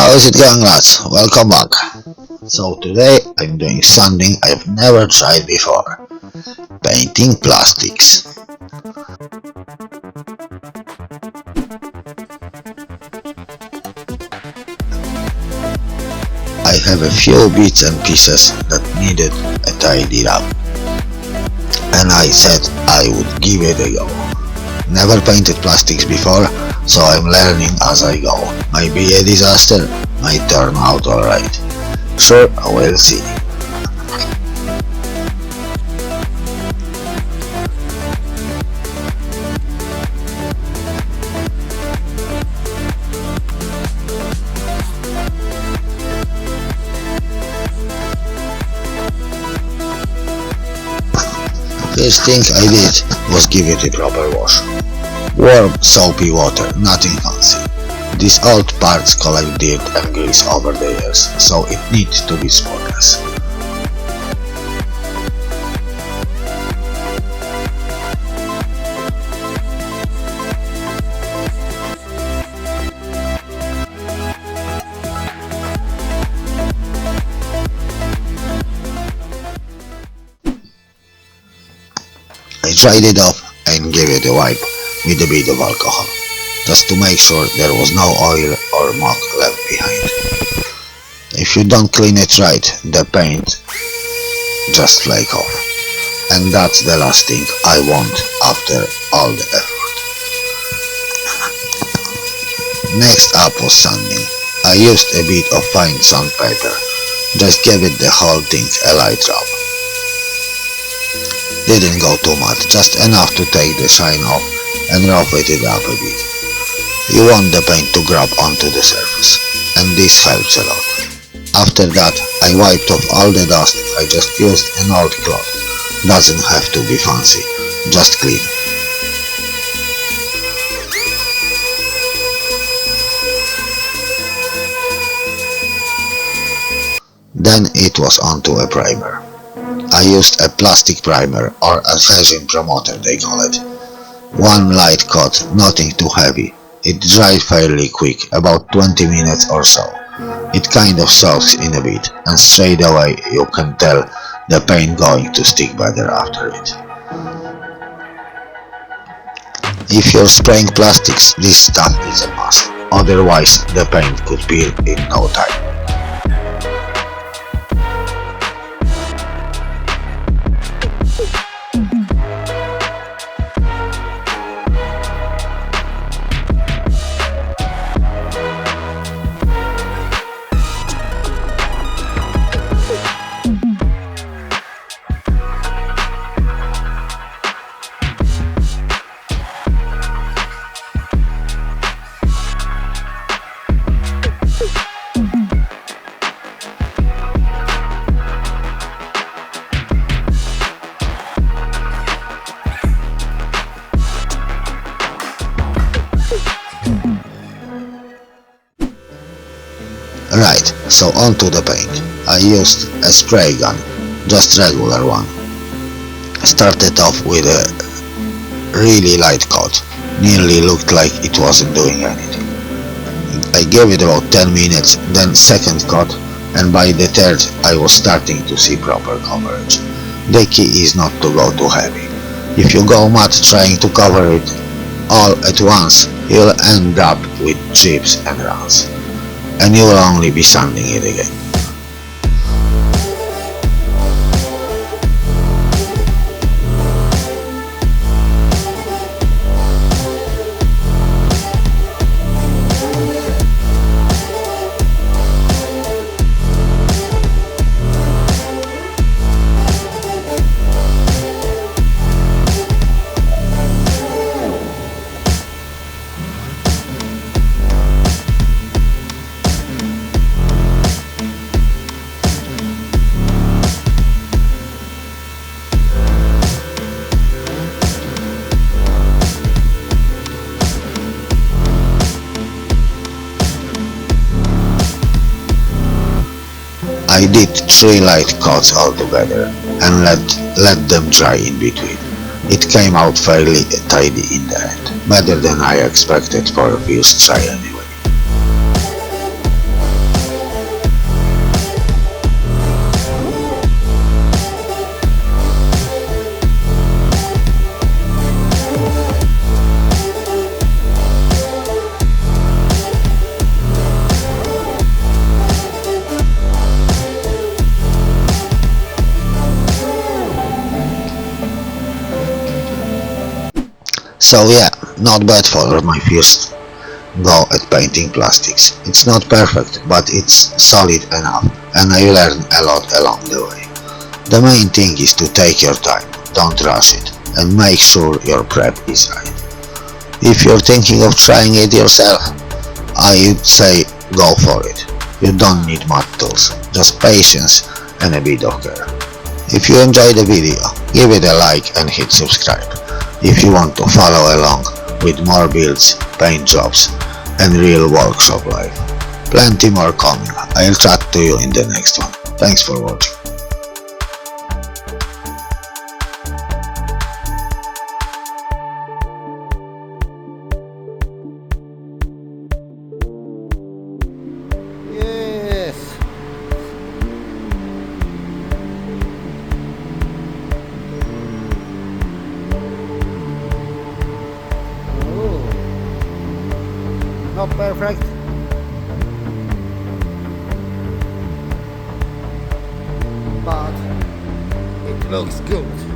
How is it going, lads? Welcome back. So today I'm doing something I've never tried before. Painting plastics. I have a few bits and pieces that needed a tidy up, and I said I would give it a go. Never painted plastics before, so I'm learning as I go. Might be a disaster, might turn out alright. Sure, we'll see. First thing I did was give it a proper wash. Warm, soapy water, nothing fancy. These old parts collect dirt and grease over the years, so it needs to be spotless. I dried it off and gave it a wipe with a bit of alcohol, just to make sure there was no oil or muck left behind. If you don't clean it right, the paint just flake off, and that's the last thing I want after all the effort. Next up was sanding. I used a bit of fine sandpaper, just gave it the whole thing a light rub. Didn't go too much, just enough to take the shine off and rough it up a bit. You want the paint to grab onto the surface, and this helps a lot. After that, I wiped off all the dust. I just used an old cloth. Doesn't have to be fancy, just clean. Then it was onto a primer. I used a plastic primer, or adhesion promoter they call it. One light coat, nothing too heavy. It dried fairly quick, about 20 minutes or so. It kind of soaks in a bit, and straight away you can tell the paint going to stick better after it. If you're spraying plastics, this stuff is a must, otherwise the paint could peel in no time. Right, so onto the paint. I used a spray gun, just regular one. Started off with a really light coat, nearly looked like it wasn't doing anything. I gave it about 10 minutes, then second coat, and by the third I was starting to see proper coverage. The key is not to go too heavy. If you go mad trying to cover it all at once, you'll end up with chips and runs, and you will only be sanding it again. I did 3 light coats altogether and let them dry in between. It came out fairly tidy in the end, better than I expected for a first try anyway. So yeah, not bad for my first go at painting plastics. It's not perfect, but it's solid enough, and I learned a lot along the way. The main thing is to take your time, don't rush it, and make sure your prep is right. If you're thinking of trying it yourself, I would say go for it. You don't need much tools, just patience and a bit of care. If you enjoyed the video, give it a like and hit subscribe. If you want to follow along with more builds, paint jobs and real workshop life. Plenty more coming. I'll chat to you in the next one. Thanks for watching. Yes. Oh, not perfect. But it looks good.